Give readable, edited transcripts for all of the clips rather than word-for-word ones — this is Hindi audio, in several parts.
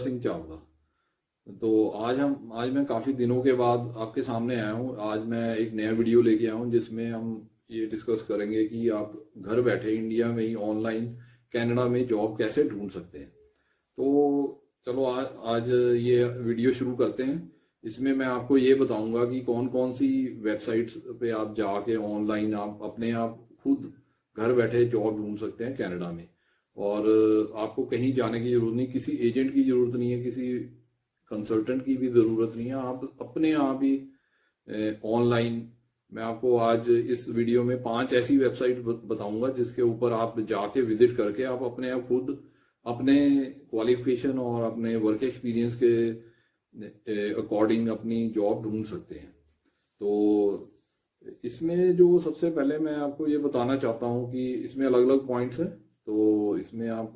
सिंह चावला। तो आज मैं काफ़ी दिनों के बाद आपके सामने आया हूँ। आज मैं एक नया वीडियो लेके आया हूँ जिसमें हम ये डिस्कस करेंगे कि आप घर बैठे इंडिया में ही ऑनलाइन कनाडा में जॉब कैसे ढूंढ सकते हैं। तो चलो आज ये वीडियो शुरू करते हैं। इसमें मैं आपको ये बताऊंगा कि कौन कौन सी वेबसाइट्स पे आप जाके ऑनलाइन आप अपने आप खुद घर बैठे जॉब ढूंढ सकते हैं कनाडा में। और आपको कहीं जाने की जरूरत नहीं, किसी एजेंट की जरूरत नहीं है, किसी कंसल्टेंट की भी ज़रूरत नहीं है। आप अपने आप ही ऑनलाइन, मैं आपको आज इस वीडियो में 5 ऐसी वेबसाइट बताऊंगा जिसके ऊपर आप जाके विजिट करके आप अपने आप खुद अपने क्वालिफिकेशन और अपने वर्क एक्सपीरियंस के अकॉर्डिंग अपनी जॉब ढूंढ सकते हैं। तो इसमें जो सबसे पहले मैं आपको ये बताना चाहता हूँ कि इसमें अलग अलग पॉइंट्स हैं। तो इसमें आप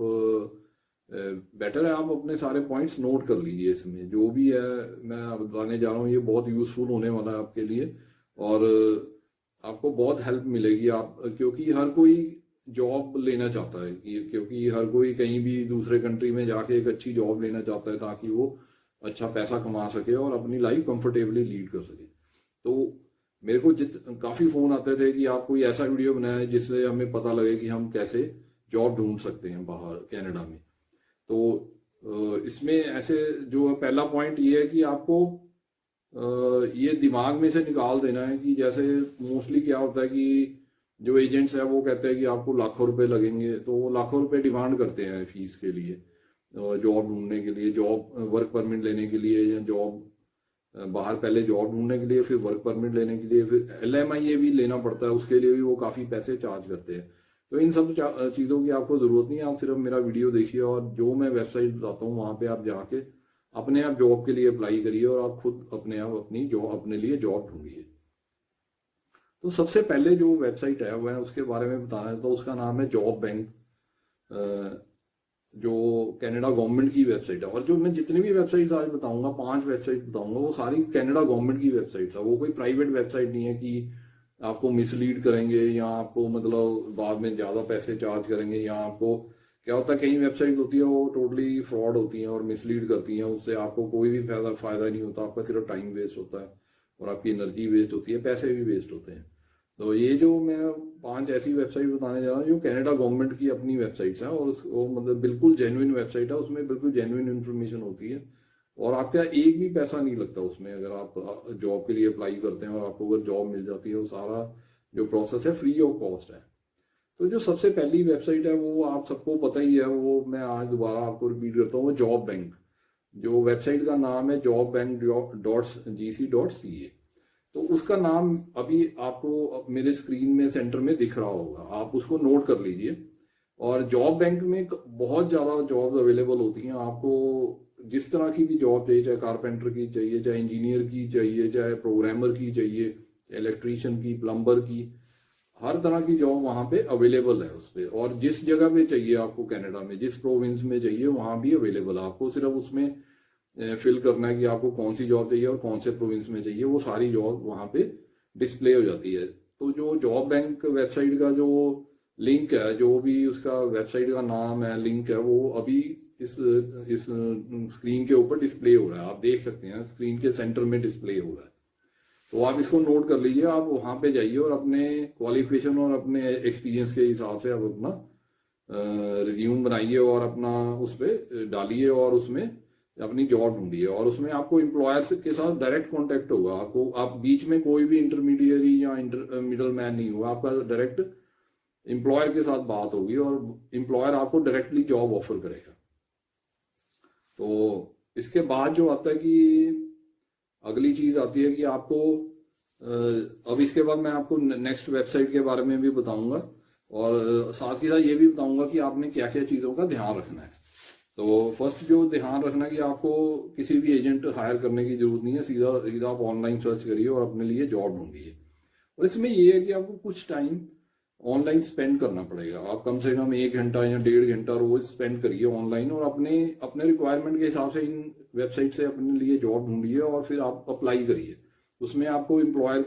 बेटर है आप अपने सारे पॉइंट्स नोट कर लीजिए। इसमें जो भी है मैं अब बताने जा रहा हूँ ये बहुत यूजफुल होने वाला है आपके लिए और आपको बहुत हेल्प मिलेगी। आप क्योंकि हर कोई जॉब लेना चाहता है क्योंकि हर कोई कहीं भी दूसरे कंट्री में जाके एक अच्छी जॉब लेना चाहता है ताकि वो अच्छा पैसा कमा सके और अपनी लाइफ कंफर्टेबली लीड कर सके। तो मेरे को काफ़ी फ़ोन आते थे कि आप कोई ऐसा वीडियो बनाया जिससे हमें पता लगे कि हम कैसे जॉब ढूंढ सकते हैं बाहर कनाडा में। तो इसमें ऐसे जो पहला पॉइंट ये है कि आपको ये दिमाग में से निकाल देना है कि जैसे मोस्टली क्या होता है कि जो एजेंट्स है वो कहते हैं कि आपको लाखों रुपए लगेंगे, तो वो लाखों रुपए डिमांड करते हैं फीस के लिए, जॉब ढूंढने के लिए, जॉब वर्क परमिट लेने के लिए, या जॉब बाहर पहले जॉब ढूंढने के लिए, फिर वर्क परमिट लेने के लिए, फिर LMIA भी लेना पड़ता है, उसके लिए भी वो काफ़ी पैसे चार्ज करते हैं। तो इन सब चीज़ों की आपको ज़रूरत नहीं है। आप सिर्फ मेरा वीडियो देखिए और जो मैं वेबसाइट बताता हूँ वहाँ पे आप जाके अपने आप जॉब के लिए अप्लाई करिए और आप खुद अपने आप अपनी जॉब अपने लिए जॉब ढूंढिए। तो सबसे पहले जो वेबसाइट है वह उसके बारे में बताना है, तो उसका नाम है जॉब बैंक, जो कनाडा गवर्नमेंट की वेबसाइट है। और जो मैं जितनी भी वेबसाइट्स आज बताऊंगा, 5 वेबसाइट बताऊंगा, वो सारी कनाडा गवर्नमेंट की वेबसाइट्स है। वो कोई प्राइवेट वेबसाइट नहीं है कि आपको मिसलीड करेंगे या आपको मतलब बाद में ज़्यादा पैसे चार्ज करेंगे, या आपको क्या होता है कई वेबसाइट होती है वो टोटली फ्रॉड होती हैं और मिसलीड करती हैं। उससे आपको कोई भी फायदा नहीं होता, आपका सिर्फ टाइम वेस्ट होता है और आपकी एनर्जी वेस्ट होती है, पैसे भी वेस्ट होते हैं। तो ये जो मैं 5 ऐसी वेबसाइट बताने जा रहा हूँ जो कनाडा गवर्नमेंट की अपनी वेबसाइट्स हैं और वो मतलब बिल्कुल जेन्युइन वेबसाइट है, उसमें बिल्कुल जेन्युइन इन्फॉर्मेशन होती है और आपका एक भी पैसा नहीं लगता उसमें। अगर आप जॉब के लिए अप्लाई करते हैं और आपको अगर जॉब मिल जाती है, वो सारा जो प्रोसेस है फ्री ऑफ कॉस्ट है। तो जो सबसे पहली वेबसाइट है वो आप सबको पता ही है, वो मैं आज दोबारा आपको रिपीट करता हूँ, वो जॉब बैंक। जो वेबसाइट का नाम है jobbank.gc.ca। तो उसका नाम अभी आपको मेरे स्क्रीन में सेंटर में दिख रहा होगा, आप उसको नोट कर लीजिए। और जॉब बैंक में बहुत ज़्यादा जॉब्स अवेलेबल होती हैं। आपको जिस तरह की भी जॉब चाहिए, चाहे कारपेंटर की चाहिए, चाहे इंजीनियर की चाहिए, चाहे प्रोग्रामर की चाहिए, इलेक्ट्रीशियन की, प्लम्बर की, हर तरह की जॉब वहाँ पे अवेलेबल है उस पर। और जिस जगह पे चाहिए आपको कनाडा में, जिस प्रोविंस में चाहिए वहाँ भी अवेलेबल है। आपको सिर्फ उसमें फिल करना है कि आपको कौन सी जॉब चाहिए और कौन से प्रोविंस में चाहिए, वो सारी जॉब वहाँ पे डिस्प्ले हो जाती है। तो जो जॉब बैंक वेबसाइट का जो लिंक है, जो भी उसका वेबसाइट का नाम है, लिंक है, वो अभी इस स्क्रीन के ऊपर डिस्प्ले हो रहा है, आप देख सकते हैं स्क्रीन के सेंटर में डिस्प्ले हो रहा है। तो आप इसको नोट कर लीजिए, आप वहाँ पे जाइए और अपने क्वालिफिकेशन और अपने एक्सपीरियंस के हिसाब से आप अपना रिज्यूम बनाइए और अपना उस पर डालिए और उसमें अपनी जॉब ढूंढिए। और उसमें आपको एम्प्लॉयर के साथ डायरेक्ट कांटेक्ट होगा, आपको आप बीच में कोई भी इंटरमीडिएरी या मिडल मैन नहीं होगा, आपका डायरेक्ट एम्प्लॉयर के साथ बात होगी और एम्प्लॉयर आपको डायरेक्टली जॉब ऑफर करेगा। तो इसके बाद जो आता है कि अगली चीज आती है कि आपको अब इसके बाद मैं आपको नेक्स्ट वेबसाइट के बारे में भी बताऊंगा और साथ ही साथ ये भी बताऊंगा कि आपने क्या क्या चीज़ों का ध्यान रखना है। तो फर्स्ट जो ध्यान रखना है कि आपको किसी भी एजेंट हायर करने की जरूरत नहीं है, सीधा सीधा आप ऑनलाइन सर्च करिए और अपने लिए जॉब ढूंढिए। और इसमें ये है कि आपको कुछ टाइम ऑनलाइन स्पेंड करना पड़ेगा। आप कम से कम 1 घंटा या 1.5 घंटा रोज स्पेंड करिए ऑनलाइन और अपने अपने रिक्वायरमेंट के हिसाब से इन वेबसाइट से अपने लिए जॉब ढूंढिए और फिर आप अप्लाई करिए। उसमें आपको एम्प्लॉयर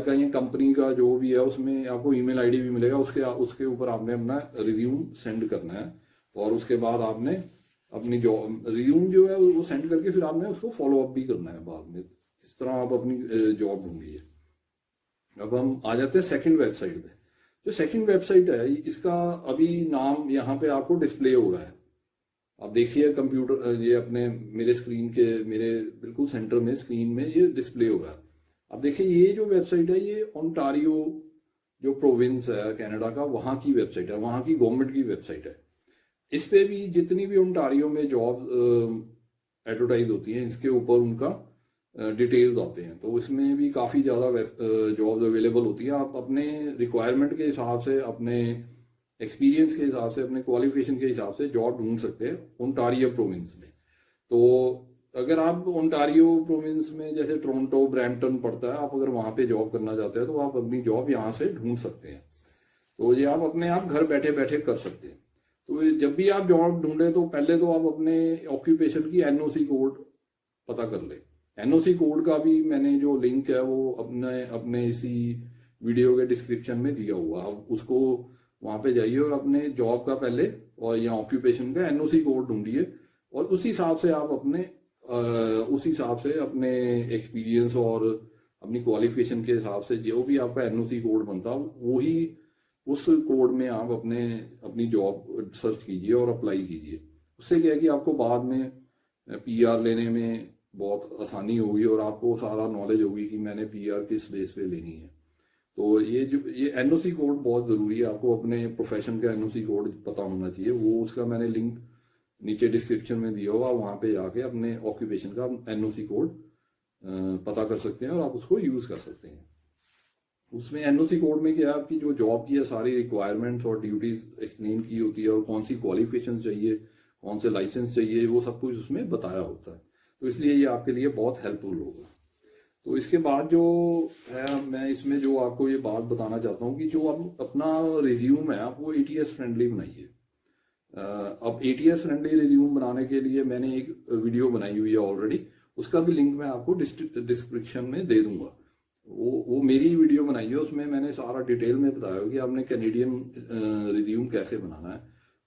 का या कंपनी का जो भी है उसमें आपको ईमेल आईडी भी मिलेगा, उसके ऊपर आपने अपना रिज्यूम सेंड करना है और उसके बाद आपने अपनी जॉब रिज्यूम जो है वो सेंड करके फिर आपने उसको फॉलो अप भी करना है बाद में। इस तरह आप अपनी जॉब ढूंढिए। अब हम आ जाते हैं सेकंड वेबसाइट पे। जो सेकंड वेबसाइट है इसका अभी नाम यहाँ पे आपको डिस्प्ले हो रहा है। आप देखिए कंप्यूटर ये अपने मेरे स्क्रीन के मेरे बिल्कुल सेंटर में स्क्रीन में ये डिस्प्ले हो रहा है। अब देखिए ये जो वेबसाइट है ये ओंटारियो जो प्रोविंस है कनाडा का वहाँ की वेबसाइट है, वहाँ की गवर्नमेंट की वेबसाइट है। इस पे भी जितनी भी ओंटारियो में जॉब एडवर्टाइज होती हैं इसके ऊपर उनका डिटेल्स आते हैं। तो इसमें भी काफ़ी ज़्यादा जॉब्स अवेलेबल होती है। आप अपने रिक्वायरमेंट के हिसाब से, अपने एक्सपीरियंस के हिसाब से, अपने क्वालिफिकेशन के हिसाब से जॉब ढूंढ सकते हैं ओंटारियो प्रोविंस में। तो अगर आप ओंटारियो प्रोविंस में जैसे टोरंटो ब्रैम्पटन पड़ता है, आप अगर वहाँ पे जॉब करना चाहते हैं तो आप अपनी जॉब यहाँ से ढूंढ सकते हैं। तो ये आप अपने आप घर बैठे बैठे कर सकते हैं। तो जब भी आप जॉब ढूंढे तो पहले तो आप अपने ऑक्यूपेशन की एनओसी कोड पता कर ले। एनओसी कोड का भी मैंने जो लिंक है वो अपने अपने इसी वीडियो के डिस्क्रिप्शन में दिया हुआ। आप उसको वहाँ पे जाइए और अपने जॉब का पहले और या ऑक्यूपेशन का एनओसी कोड ढूंढिए और उसी हिसाब से आप अपने उस हिसाब से अपने एक्सपीरियंस और अपनी क्वालिफिकेशन के हिसाब से जो भी आपका एनओसी कोड बनता वो ही उस कोड में आप अपनी जॉब सर्च कीजिए और अप्लाई कीजिए। उससे क्या है कि आपको बाद में पीआर लेने में बहुत आसानी होगी और आपको सारा नॉलेज होगी कि मैंने पीआर किस बेस पे लेनी है। तो ये एनओसी कोड बहुत ज़रूरी है। आपको अपने प्रोफेशन का एनओसी कोड पता होना चाहिए। वो उसका मैंने लिंक नीचे डिस्क्रिप्शन में दिया हुआ, वहाँ पे जाके अपने ऑक्यूपेशन का एनओसी कोड पता कर सकते हैं और आप उसको यूज़ कर सकते हैं। उसमें एनओसी कोड में क्या है, आपकी जो जॉब की है सारी रिक्वायरमेंट्स और ड्यूटीज एक्सप्लेन की होती है और कौन सी क्वालिफिकेशन चाहिए, कौन से लाइसेंस चाहिए, वो सब कुछ उसमें बताया होता है। तो इसलिए ये आपके लिए बहुत हेल्पफुल होगा। तो इसके बाद जो है मैं इसमें जो आपको ये बात बताना चाहता हूँ कि जो आप अपना रिज्यूम है आप वो एटीएस फ्रेंडली बनाइए। अब एटीएस फ्रेंडली रिज्यूम बनाने के लिए मैंने एक वीडियो बनाई हुई है ऑलरेडी, उसका भी लिंक मैं आपको डिस्क्रिप्शन में दे दूंगा। वो मेरी वीडियो बनाई है, उसमें मैंने सारा डिटेल में बताया कि आपने कैनेडियन रिज्यूम कैसे बनाना है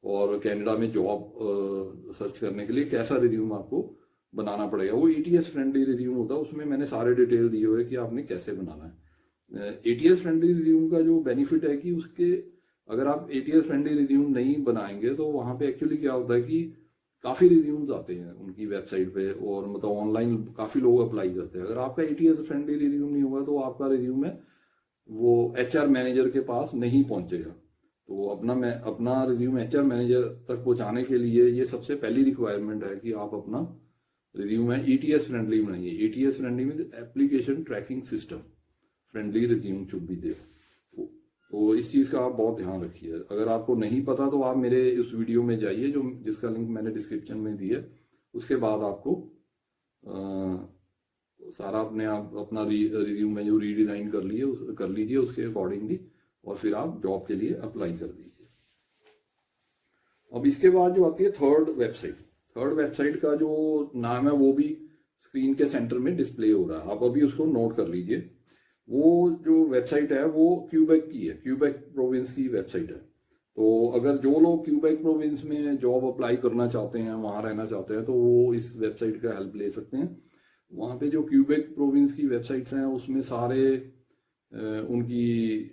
और कनाडा में जॉब सर्च करने के लिए कैसा रिज्यूम आपको बनाना पड़ेगा। वो एटीएस फ्रेंडली रिज्यूम होता है, उसमें मैंने सारे डिटेल दिए हुए कि आपने कैसे बनाना है। एटीएस फ्रेंडली रिज्यूम का जो बेनिफिट है कि उसके अगर आप एटीएस फ्रेंडली रिज्यूम नहीं बनाएंगे तो वहाँ पे एक्चुअली क्या होता है कि काफ़ी रिज्यूम्स आते हैं उनकी वेबसाइट पे और मतलब ऑनलाइन काफ़ी लोग अप्लाई करते हैं। अगर आपका एटीएस फ्रेंडली रिज्यूम नहीं होगा तो आपका रिज्यूम है वो एचआर मैनेजर के पास नहीं पहुंचेगा। तो अपना रिज्यूम एचआर मैनेजर तक पहुंचाने के लिए ये सबसे पहली रिक्वायरमेंट है कि आप अपना रिज्यूम है ईटीएस फ्रेंडली बनाइए। ATS friendly mean application tracking system friendly resume should be there. तो इस चीज़ का आप बहुत ध्यान रखिए। अगर आपको नहीं पता तो आप मेरे इस वीडियो में जाइए जो जिसका लिंक मैंने डिस्क्रिप्शन में दिया है। उसके बाद आपको सारा अपना रिज्यूम में जो रीडिज़ाइन कर लीजिए उसके अकॉर्डिंगली और फिर आप जॉब के लिए अप्लाई कर दीजिए। अब इसके बाद जो आती है थर्ड वेबसाइट का जो नाम है वो भी स्क्रीन के सेंटर में डिस्प्ले हो रहा है, आप अभी उसको नोट कर लीजिए। वो जो वेबसाइट है वो क्यूबेक की है, क्यूबेक प्रोविंस की वेबसाइट है। तो अगर जो लोग क्यूबेक प्रोविंस में जॉब अप्लाई करना चाहते हैं, वहाँ रहना चाहते हैं, तो वो इस वेबसाइट का हेल्प ले सकते हैं। वहाँ पे जो क्यूबेक प्रोविंस की वेबसाइट्स हैं उसमें सारे उनकी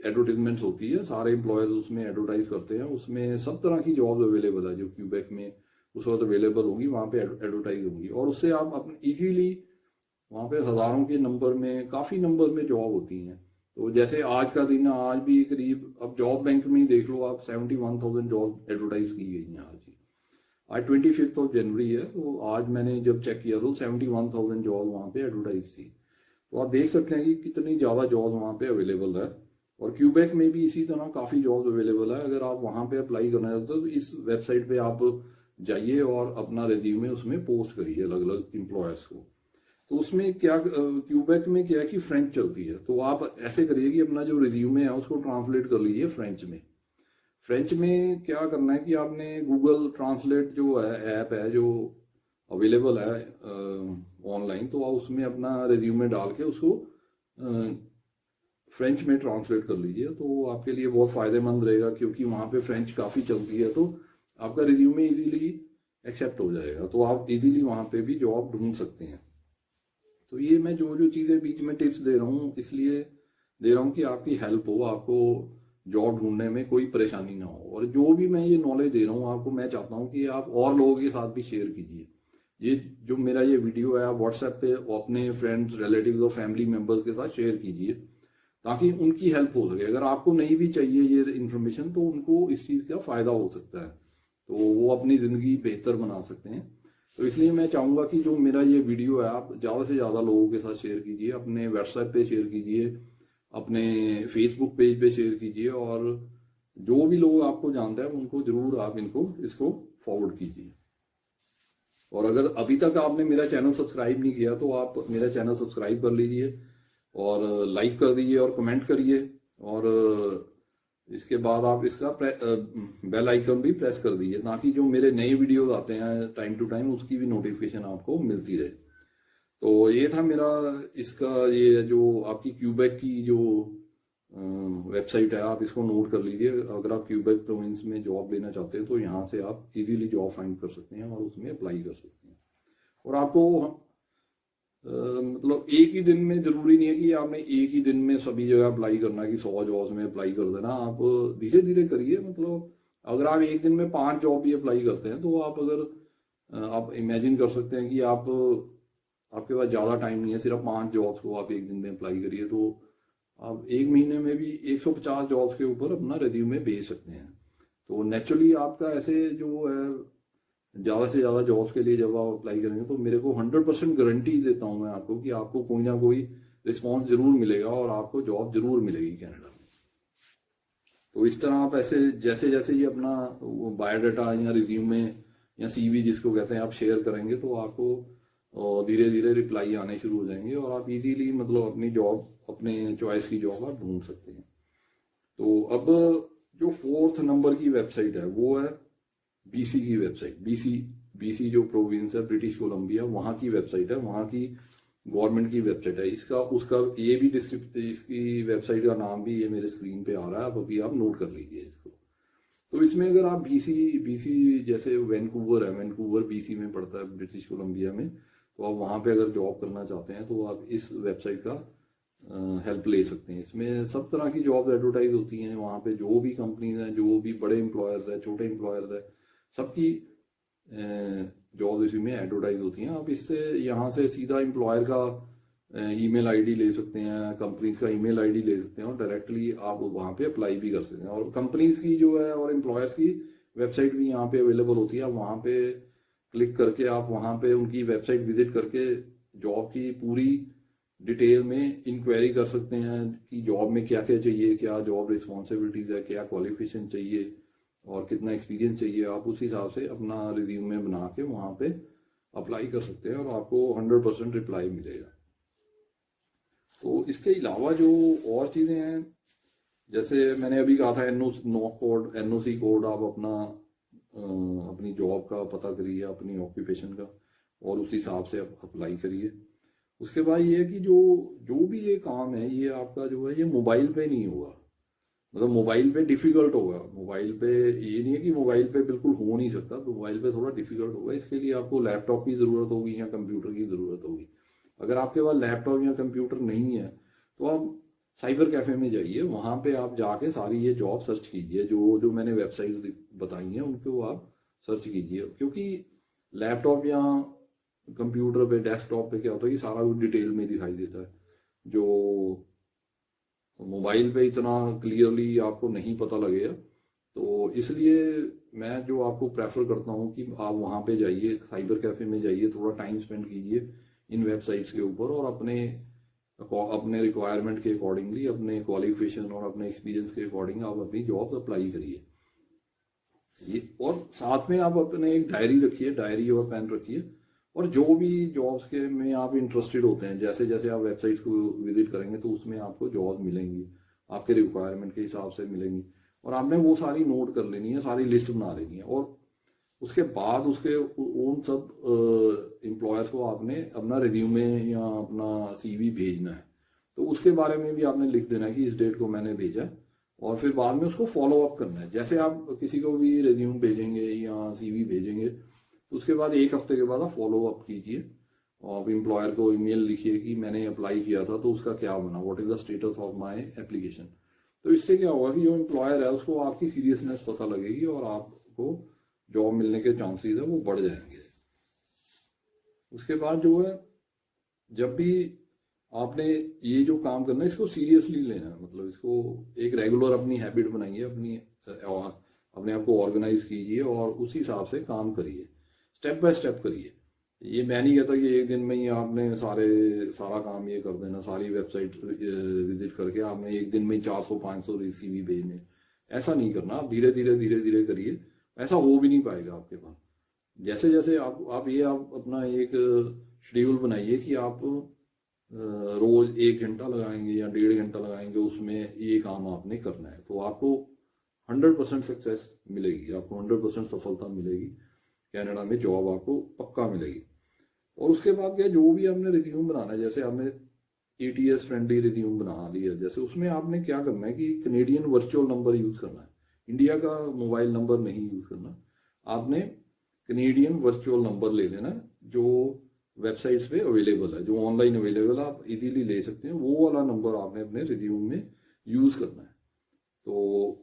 एडवर्टीजमेंट्स होती है, सारे एम्प्लॉयर्स उसमें एडवर्टाइज करते हैं। उसमें सब तरह की जॉब्स अवेलेबल है जो क्यूबेक में उस वक्त अवेलेबल होंगी, वहाँ पे एडवर्टाइज होंगी और उससे आप अपने ईजीली वहाँ पे हज़ारों के नंबर में, काफ़ी नंबर में जॉब होती हैं। तो जैसे आज का दिन है, आज भी करीब अब जॉब बैंक में ही देख लो आप 71,000 जॉब एडवर्टाइज की गई हैं आज ही। आज 25 जनवरी है, तो आज मैंने जब चेक किया तो 71,000 जॉब वहाँ पे एडवर्टाइज थी। तो आप देख सकते हैं कि कितनी ज़्यादा जॉब वहाँ पे अवेलेबल है। और क्यूबेक में भी इसी तरह काफ़ी जॉब अवेलेबल है। अगर आप वहाँ पे अप्लाई करना चाहते हो तो इस वेबसाइट पे आप जाइए और अपना रिज्यूमे उसमें पोस्ट करिए अलग अलग एम्प्लॉयर्स को। तो उसमें क्या क्यूबेक में क्या है कि फ्रेंच चलती है, तो आप ऐसे करिए कि अपना जो रिज्यूमे है उसको ट्रांसलेट कर लीजिए फ्रेंच में। फ्रेंच में क्या करना है कि आपने गूगल ट्रांसलेट जो है ऐप है जो अवेलेबल है ऑनलाइन, तो आप उसमें अपना रिज्यूमे डाल के उसको फ्रेंच में ट्रांसलेट कर लीजिए। तो आपके लिए बहुत फ़ायदेमंद रहेगा क्योंकि वहाँ पे फ्रेंच काफ़ी चलती है। तो आपका रिज्यूमे इजीली एक्सेप्ट हो जाएगा, तो आप इजीली वहां पे भी जॉब ढूंढ सकते हैं। तो ये मैं जो जो चीज़ें बीच में टिप्स दे रहा हूँ इसलिए दे रहा हूँ कि आपकी हेल्प हो, आपको जॉब ढूंढने में कोई परेशानी ना हो। और जो भी मैं ये नॉलेज दे रहा हूँ आपको, मैं चाहता हूँ कि आप और लोगों के साथ भी शेयर कीजिए। ये जो मेरा ये वीडियो है आप व्हाट्सएप पे अपने फ्रेंड्स, रिलेटिव्स और फैमिली मेम्बर्स के साथ शेयर कीजिए, ताकि उनकी हेल्प हो सके। अगर आपको नहीं भी चाहिए ये इन्फॉर्मेशन, तो उनको इस चीज़ का फ़ायदा हो सकता है, तो वो अपनी ज़िंदगी बेहतर बना सकते हैं। तो इसलिए मैं चाहूँगा कि जो मेरा ये वीडियो है आप ज़्यादा से ज़्यादा लोगों के साथ शेयर कीजिए, अपने व्हाट्सएप पे शेयर कीजिए, अपने फेसबुक पेज पे शेयर कीजिए, और जो भी लोग आपको जानते हैं उनको ज़रूर आप इसको फॉरवर्ड कीजिए। और अगर अभी तक आपने मेरा चैनल सब्सक्राइब नहीं किया तो आप मेरा चैनल सब्सक्राइब कर लीजिए, और लाइक कर दीजिए और कमेंट करिए, और इसके बाद आप इसका बेल आइकन भी प्रेस कर दीजिए, ताकि जो मेरे नए वीडियोस आते हैं टाइम टू टाइम उसकी भी नोटिफिकेशन आपको मिलती रहे। तो ये था मेरा इसका, ये जो आपकी क्यूबेक की जो वेबसाइट है आप इसको नोट कर लीजिए। अगर आप क्यूबेक प्रोविंस में जॉब लेना चाहते हैं तो यहाँ से आप इजीली जॉब फाइंड कर सकते हैं और उसमें अप्लाई कर सकते हैं। और आपको मतलब एक ही दिन में जरूरी नहीं है कि आपने एक ही दिन में सभी जगह अप्लाई करना, कि 100 जॉब्स में अप्लाई कर देना। आप धीरे धीरे करिए। मतलब अगर आप एक दिन में 5 जॉब भी अप्लाई करते हैं तो आप अगर आप इमेजिन कर सकते हैं कि आपके पास ज़्यादा टाइम नहीं है, सिर्फ 5 जॉब्स को आप एक दिन में अप्लाई करिए, तो आप एक महीने में भी 150 जॉब्स के ऊपर अपना रिज्यूमे भेज सकते हैं। तो नेचुरली आपका ऐसे जो है ज़्यादा से ज़्यादा जॉब्स के लिए जब आप अप्लाई करेंगे तो मेरे को 100% गारंटी देता हूँ मैं आपको कि आपको कोई ना कोई रिस्पॉन्स जरूर मिलेगा और आपको जॉब जरूर मिलेगी कनाडा में। तो इस तरह आप ऐसे जैसे जैसे ये अपना बायोडाटा या रिज्यूमे या सीवी जिसको कहते हैं आप शेयर करेंगे तो आपको धीरे धीरे रिप्लाई आने शुरू हो जाएंगे और आप इजीली मतलब अपनी जॉब, अपने चॉइस की जॉब आप ढूंढ सकते हैं। तो अब जो 4th नंबर की वेबसाइट है वो है बीसी की वेबसाइट। बीसी जो प्रोविंस है ब्रिटिश कोलंबिया, वहाँ की वेबसाइट है, वहाँ की गवर्नमेंट की वेबसाइट है। उसका ये भी इसकी वेबसाइट का नाम भी ये मेरे स्क्रीन पे आ रहा है, अब अभी आप नोट कर लीजिए इसको। तो इसमें अगर आप बीसी जैसे वैंकूवर है, वैंकूवर बीसी में पड़ता है ब्रिटिश कोलंबिया में, तो आप वहाँ पे अगर जॉब करना चाहते हैं तो आप इस वेबसाइट का हेल्प ले सकते हैं। इसमें सब तरह की जॉब एडवर्टाइज होती हैं। वहाँ पे जो भी कंपनीज हैं, जो भी बड़े एम्प्लॉयर्स हैं, छोटे एम्प्लॉयर्स हैं, सबकी जॉब इसी में एडवर्टाइज होती हैं। आप इससे यहाँ से सीधा एम्प्लॉयर का ईमेल आईडी ले सकते हैं, कंपनीज का ईमेल आईडी ले सकते हैं और डायरेक्टली आप वहाँ पे अप्लाई भी कर सकते हैं। और कंपनीज की जो है और एम्प्लॉयर्स की वेबसाइट भी यहाँ पे अवेलेबल होती है। आप वहाँ पे क्लिक करके आप वहाँ पे उनकी वेबसाइट विजिट करके जॉब की पूरी डिटेल में इंक्वायरी कर सकते हैं कि जॉब में क्या क्या चाहिए, क्या जॉब रिस्पॉन्सिबिलिटीज है, क्या क्वालिफिकेशन चाहिए और कितना एक्सपीरियंस चाहिए। आप उस हिसाब से अपना रिज्यूमे बना के वहाँ पे अप्लाई कर सकते हैं और आपको 100% रिप्लाई मिलेगा। तो इसके अलावा जो और चीज़ें हैं, जैसे मैंने अभी कहा था एनओसी कोड आप अपनी जॉब का पता करिए, अपनी ऑक्यूपेशन का, और उस हिसाब से अप्लाई करिए। उसके बाद ये है कि जो भी ये काम है ये आपका जो है ये मोबाइल पे नहीं होगा। मतलब मोबाइल पे डिफिकल्ट होगा। मोबाइल पे ये नहीं है कि मोबाइल पे बिल्कुल हो नहीं सकता, तो मोबाइल पे थोड़ा डिफिकल्ट होगा। इसके लिए आपको लैपटॉप की ज़रूरत होगी या कंप्यूटर की ज़रूरत होगी। अगर आपके पास लैपटॉप या कंप्यूटर नहीं है तो आप साइबर कैफे में जाइए, वहाँ पे आप जाके सारी ये जॉब सर्च कीजिए। जो मैंने वेबसाइट बताई हैं उनको आप सर्च कीजिए, क्योंकि लैपटॉप या कंप्यूटर पे, डेस्कटॉप पे क्या होता है कि सारा कुछ डिटेल में दिखाई देता है, जो मोबाइल पे इतना क्लियरली आपको नहीं पता लगेगा। तो इसलिए मैं जो आपको प्रेफर करता हूँ कि आप वहाँ पे जाइए, साइबर कैफे में जाइए, थोड़ा टाइम स्पेंड कीजिए इन वेबसाइट्स के ऊपर और अपने रिक्वायरमेंट के अकॉर्डिंगली, अपने क्वालिफिकेशन और अपने एक्सपीरियंस के अकॉर्डिंग आप अपनी जॉब अप्लाई करिए। ये और साथ में आप अपने एक डायरी रखिए, डायरी और पेन रखिए, और जो भी जॉब्स के में आप इंटरेस्टेड होते हैं, जैसे जैसे आप वेबसाइट्स को विजिट करेंगे तो उसमें आपको जॉब मिलेंगी, आपके रिक्वायरमेंट के हिसाब से मिलेंगी, और आपने वो सारी नोट कर लेनी है, सारी लिस्ट बना लेनी है। और उसके बाद उन सब एम्प्लॉयर्स को आपने अपना रिज्यूमे या अपना सीवी भेजना है, तो उसके बारे में भी आपने लिख देना है कि इस डेट को मैंने भेजा, और फिर बाद में उसको फॉलो अप करना है। जैसे आप किसी को भी रिज्यूम भेजेंगे या सीवी भेजेंगे उसके बाद 1 हफ्ते के बाद आप फॉलो अप कीजिए और आप एम्प्लॉयर को ईमेल लिखिए कि मैंने अप्लाई किया था तो उसका क्या बना, what is the status of my application. तो इससे क्या होगा कि जो एम्प्लॉयर है उसको आपकी सीरियसनेस पता लगेगी और आपको जॉब मिलने के चांसेस है वो बढ़ जाएंगे। उसके बाद जो है, जब भी आपने ये जो काम करना है इसको सीरियसली लेना है, मतलब इसको एक रेगुलर अपनी हैबिट बनाइए, अपने आप को ऑर्गेनाइज कीजिए और उसी हिसाब से काम करिए, स्टेप बाय स्टेप करिए। ये मैं नहीं कहता कि एक दिन में ही आपने सारा काम ये कर देना, सारी वेबसाइट विजिट करके आपने एक दिन में 400-500 सीवी भेजने, ऐसा नहीं करना। आप धीरे धीरे करिए, ऐसा हो भी नहीं पाएगा आपके पास। जैसे जैसे आप अपना एक शेड्यूल बनाइए कि आप रोज 1 घंटा लगाएंगे या 1.5 घंटा लगाएंगे, उसमें ये काम आपने करना है, तो आपको 100% सक्सेस मिलेगी, आपको 100% सफलता मिलेगी, कनाडा में जॉब आपको पक्का मिलेगी। और उसके बाद क्या, जो भी आपने रिज्यूम बनाना है, जैसे आपने ATS फ्रेंडली रिज्यूम बना लिया, जैसे उसमें आपने क्या करना है कि कनेडियन वर्चुअल नंबर यूज करना है, इंडिया का मोबाइल नंबर नहीं यूज करना। आपने कनेडियन वर्चुअल नंबर ले लेना जो वेबसाइट्स पे अवेलेबल है, जो ऑनलाइन अवेलेबल है, आप इजीली ले सकते हैं, वो वाला नंबर आपने अपने रिज्यूम में यूज करना है। तो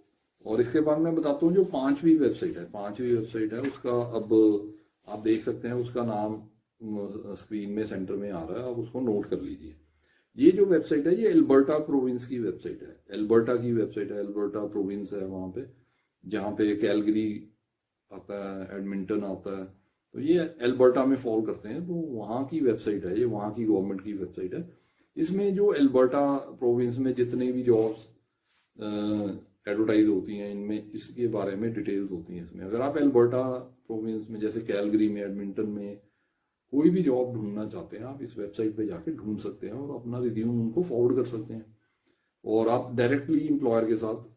और इसके बाद मैं बताता हूँ जो पांचवी वेबसाइट है उसका, अब आप देख सकते हैं उसका नाम स्क्रीन में सेंटर में आ रहा है, आप उसको नोट कर लीजिए। ये जो वेबसाइट है ये एल्बर्टा प्रोविंस की वेबसाइट है, एल्बर्टा प्रोविंस है वहां पे, जहाँ पे कैलगरी आता है, एडमिंटन आता है, तो ये एल्बर्टा में फॉल करते हैं, तो वहाँ की वेबसाइट है ये, वहाँ की गवर्नमेंट की वेबसाइट है। इसमें जो एल्बर्टा प्रोविंस में जितने भी जॉब्स एडवर्टाइज होती हैं, इनमें इसके बारे में डिटेल्स होती हैं इसमें। अगर आप एल्बर्टा प्रोविंस में जैसे कैलगरी में, एडमिंटन में कोई भी जॉब ढूंढना चाहते हैं, आप इस वेबसाइट पे जाके ढूंढ सकते हैं और अपना रिज्यूम उनको फॉरवर्ड कर सकते हैं, और आप डायरेक्टली एम्प्लॉयर के साथ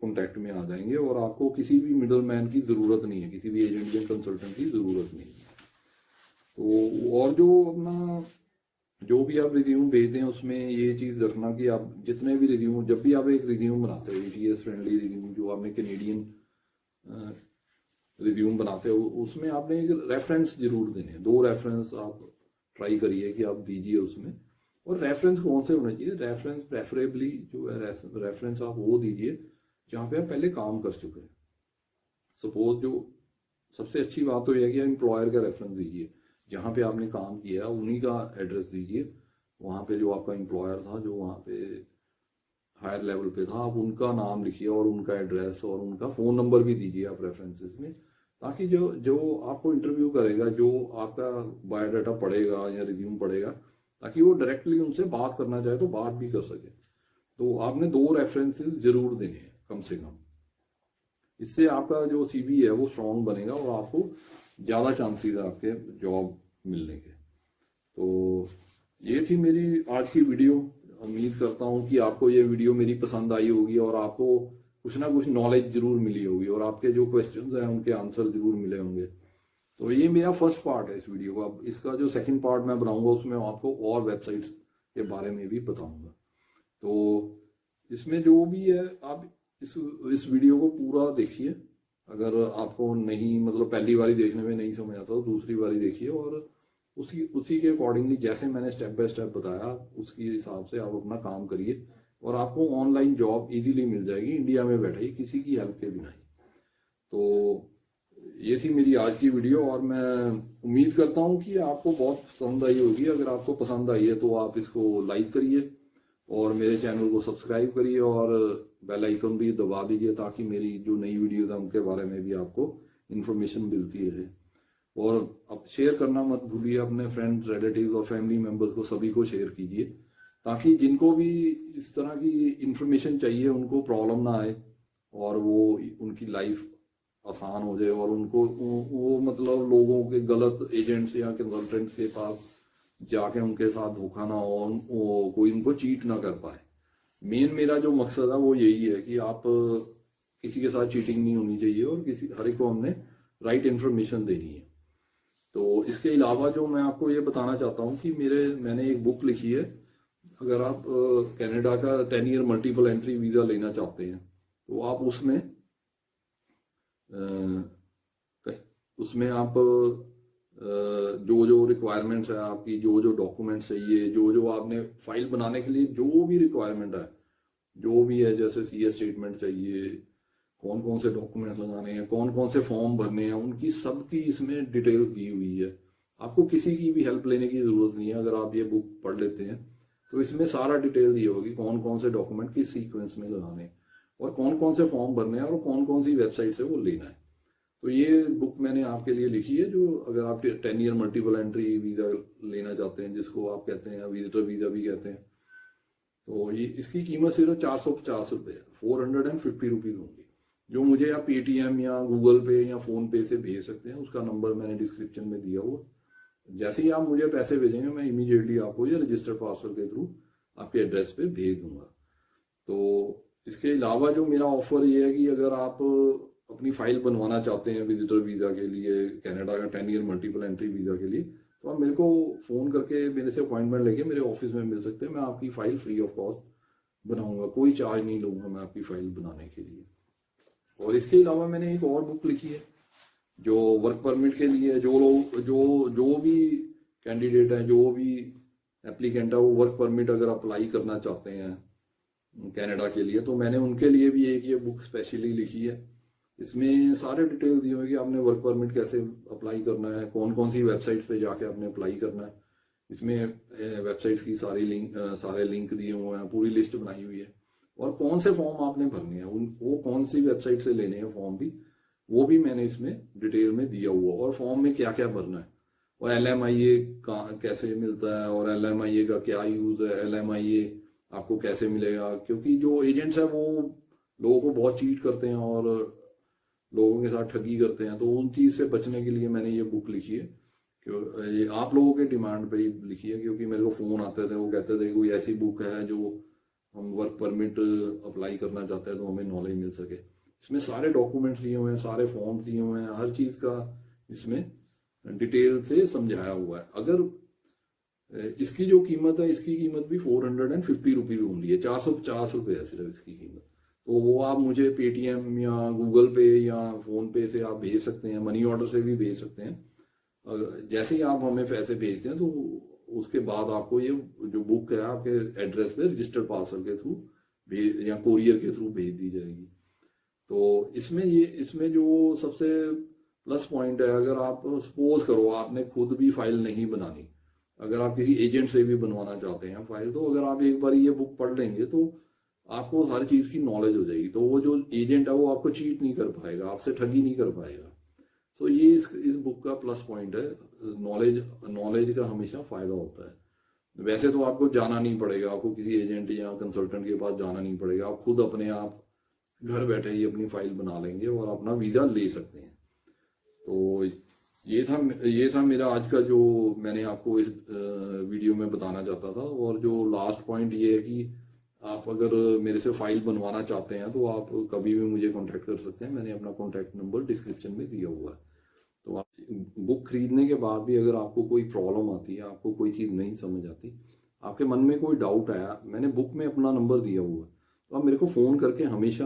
कॉन्टैक्ट में आ जाएंगे और आपको किसी भी मिडल मैन की ज़रूरत नहीं है, किसी भी एजेंट या कंसल्टेंट की ज़रूरत नहीं है। तो और जो भी आप रिज्यूम भेजते हैं उसमें ये चीज़ रखना कि आप जितने भी रिज्यूम, जब भी आप एक रिज्यूम बनाते हो, ATS फ्रेंडली रिज्यूम जो आपने कैनेडियन रिज्यूम बनाते हो, उसमें आपने एक रेफरेंस जरूर देने, 2 रेफरेंस आप ट्राई करिए कि आप दीजिए उसमें। और रेफरेंस कौन से होने चाहिए, रेफरेंस प्रेफरेबली जो है रेफरेंस आप वो दीजिए जहाँ पे आप पहले काम कर चुके हैं। सपोज जो सबसे अच्छी बात तो यह है कि एम्प्लॉयर का रेफरेंस दीजिए, जहाँ पे आपने काम किया उन्हीं का एड्रेस दीजिए, वहाँ पे जो आपका एम्प्लॉयर था, जो वहाँ पे हायर लेवल पे था, आप उनका नाम लिखिए और उनका एड्रेस और उनका फ़ोन नंबर भी दीजिए आप रेफरेंसेस में, ताकि जो आपको इंटरव्यू करेगा, जो आपका बायोडाटा पढ़ेगा या रिज्यूम पढ़ेगा, ताकि वो डायरेक्टली उनसे बात करना चाहे तो बात भी कर सके। तो आपने 2 रेफरेंसेस जरूर देने हैं कम से कम, इससे आपका जो CV है वो स्ट्रॉन्ग बनेगा और आपको ज़्यादा चांसेस है आपके जॉब मिलने के। तो ये थी मेरी आज की वीडियो। उम्मीद करता हूँ कि आपको ये वीडियो मेरी पसंद आई होगी और आपको कुछ ना कुछ नॉलेज जरूर मिली होगी और आपके जो क्वेश्चंस हैं उनके आंसर जरूर मिले होंगे। तो ये मेरा फर्स्ट पार्ट है इस वीडियो का। अब इसका जो सेकंड पार्ट मैं बनाऊंगा उसमें आपको और वेबसाइट्स के बारे में भी बताऊंगा। तो इसमें जो भी है आप इस वीडियो को पूरा देखिए। अगर आपको नहीं, मतलब पहली बारी देखने में नहीं समझ आता तो दूसरी बारी देखिए और उसी के अकॉर्डिंगली जैसे मैंने स्टेप बाय स्टेप बताया उसके हिसाब से आप अपना काम करिए और आपको ऑनलाइन जॉब इजीली मिल जाएगी, इंडिया में बैठे ही, किसी की हेल्प के बिना ही। तो ये थी मेरी आज की वीडियो और मैं उम्मीद करता हूँ कि आपको बहुत पसंद आई होगी। अगर आपको पसंद आई है तो आप इसको लाइक करिए और मेरे चैनल को सब्सक्राइब करिए और बेल आइकन भी दबा दीजिए ताकि मेरी जो नई वीडियोज है उनके बारे में भी आपको इन्फॉर्मेशन मिलती रहे। और अब शेयर करना मत भूलिए, अपने फ्रेंड्स, रिलेटिव्स और फैमिली मेम्बर्स को सभी को शेयर कीजिए ताकि जिनको भी इस तरह की इंफॉर्मेशन चाहिए उनको प्रॉब्लम ना आए और वो उनकी लाइफ आसान हो जाए और उनको वो मतलब लोगों के गलत एजेंट्स या कंसल्टेंट्स के पास जाके उनके साथ धोखा ना हो, कोई उनको चीट ना कर पाए। मेन मेरा जो मकसद है वो यही है कि आप किसी के साथ चीटिंग नहीं होनी चाहिए और हर एक को हमने राइट इन्फॉर्मेशन देनी है। तो इसके अलावा जो मैं आपको ये बताना चाहता हूँ कि मैंने एक बुक लिखी है। अगर आप कनाडा का 10 ईयर मल्टीपल एंट्री वीज़ा लेना चाहते हैं तो आप उसमें उसमें आप जो जो रिक्वायरमेंट्स है आपकी, जो जो डॉक्यूमेंट्स चाहिए, जो जो आपने फाइल बनाने के लिए जो भी रिक्वायरमेंट है, जो भी है, जैसे सीए स्टेटमेंट चाहिए, कौन कौन से डॉक्यूमेंट लगाने हैं, कौन कौन से फॉर्म भरने हैं, उनकी सबकी इसमें डिटेल्स दी हुई है। आपको किसी की भी हेल्प लेने की ज़रूरत नहीं है। अगर आप ये बुक पढ़ लेते हैं तो इसमें सारा डिटेल दी होगी, कौन कौन से डॉक्यूमेंट किस सीक्वेंस में लगाने हैं और कौन कौन से फॉर्म भरने हैं और कौन कौन सी वेबसाइट से वो लेना है। तो ये बुक मैंने आपके लिए लिखी है, जो अगर आप 10 ईयर मल्टीपल एंट्री वीज़ा लेना चाहते हैं, जिसको आप कहते हैं विजिटर वीज़ा भी कहते हैं, तो ये इसकी कीमत सिर्फ 450 रुपये, 450 रुपीज़ होंगी, जो मुझे आप पेटीएम या गूगल पे या फ़ोन पे से भेज सकते हैं। उसका नंबर मैंने डिस्क्रिप्शन में दिया हुआ। जैसे ही आप मुझे पैसे भेजेंगे, मैं इमीडिएटली आपको ये रजिस्टर पार्सल के थ्रू आपके एड्रेस पे भेज दूंगा। तो इसके अलावा जो मेरा ऑफर ये है कि अगर आप अपनी फाइल बनवाना चाहते हैं विजिटर वीज़ा के लिए, कनाडा का 10 ईयर मल्टीपल एंट्री वीज़ा के लिए, तो आप मेरे को फ़ोन करके मेरे से अपॉइंटमेंट लेके मेरे ऑफिस में मिल सकते हैं। मैं आपकी फ़ाइल फ्री ऑफ कॉस्ट बनाऊंगा, कोई चार्ज नहीं लूँगा मैं आपकी फ़ाइल बनाने के लिए। और इसके अलावा मैंने एक और बुक लिखी है जो वर्क परमिट के लिए, जो लोग जो भी कैंडिडेट हैं, जो भी एप्लीकेंट है, वो वर्क परमिट अगर अप्लाई करना चाहते हैं कनाडा के लिए, तो मैंने उनके लिए भी एक ये बुक स्पेशली लिखी है। इसमें सारे डिटेल दिए हुए कि आपने वर्क परमिट कैसे अप्लाई करना है, कौन कौन सी वेबसाइट्स पे जाके आपने अप्लाई करना है। इसमें वेबसाइट्स की सारे लिंक दिए हुए हैं, पूरी लिस्ट बनाई हुई है, और कौन से फॉर्म आपने भरने हैं, वो कौन सी वेबसाइट से लेने हैं फॉर्म भी, वो भी मैंने इसमें डिटेल में दिया हुआ। और फॉर्म में क्या क्या भरना है, और LMIA कैसे मिलता है, और LMIA का क्या यूज़ है, LMIA आपको कैसे मिलेगा, क्योंकि जो एजेंट्स है वो लोगों को बहुत चीट करते हैं और लोगों के साथ ठगी करते हैं। तो उन चीज़ से बचने के लिए मैंने ये बुक लिखी है। ये आप लोगों के डिमांड पे ही लिखी है, क्योंकि मेरे को फ़ोन आते थे, वो कहते थे कोई ऐसी बुक है जो हम वर्क परमिट अप्लाई करना चाहते हैं तो हमें नॉलेज मिल सके। इसमें सारे डॉक्यूमेंट्स दिए हुए हैं, सारे फॉर्म दिए हुए हैं, हर चीज़ का इसमें डिटेल से समझाया हुआ है। अगर इसकी जो कीमत है, इसकी कीमत भी 450 रुपीज़ ओनली है, 450 रुपये है सिर्फ इसकी कीमत। तो वो आप मुझे पेटीएम या गूगल पे या फ़ोन पे से आप भेज सकते हैं, मनी ऑर्डर से भी भेज सकते हैं। जैसे ही आप हमें पैसे भेजते हैं तो उसके बाद आपको ये जो बुक है आपके एड्रेस पे रजिस्टर्ड पार्सल के थ्रू भेज या कोरियर के थ्रू भेज दी जाएगी। तो इसमें जो सबसे प्लस पॉइंट है, अगर आप सपोज करो आपने खुद भी फाइल नहीं बनानी, अगर आप किसी एजेंट से भी बनवाना चाहते हैं फाइल, तो अगर आप एक बार ये बुक पढ़ लेंगे तो आपको हर चीज़ की नॉलेज हो जाएगी। तो वो जो एजेंट है वो आपको चीट नहीं कर पाएगा, आपसे ठगी नहीं कर पाएगा। तो ये इस बुक का प्लस पॉइंट है। नॉलेज का हमेशा फ़ायदा होता है। वैसे तो आपको जाना नहीं पड़ेगा, आपको किसी एजेंट या कंसल्टेंट के पास जाना नहीं पड़ेगा, आप खुद अपने आप घर बैठे ही अपनी फाइल बना लेंगे और अपना वीज़ा ले सकते हैं। तो ये था मेरा आज का जो मैंने आपको इस वीडियो में बताना चाहता था। और जो लास्ट पॉइंट ये है कि आप अगर मेरे से फाइल बनवाना चाहते हैं तो आप कभी भी मुझे कांटेक्ट कर सकते हैं। मैंने अपना कांटेक्ट नंबर डिस्क्रिप्शन में दिया हुआ है। तो आप बुक खरीदने के बाद भी अगर आपको कोई प्रॉब्लम आती है, आपको कोई चीज़ नहीं समझ आती, आपके मन में कोई डाउट आया, मैंने बुक में अपना नंबर दिया हुआ है, तो आप मेरे को फ़ोन करके हमेशा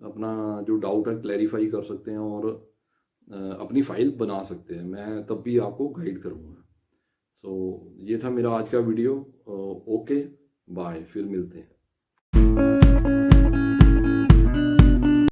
अपना जो डाउट है क्लैरिफाई कर सकते हैं और अपनी फाइल बना सकते हैं। मैं तब भी आपको गाइड करूँगा। सो ये था मेरा आज का वीडियो। ओके, बाय, फिर मिलते हैं।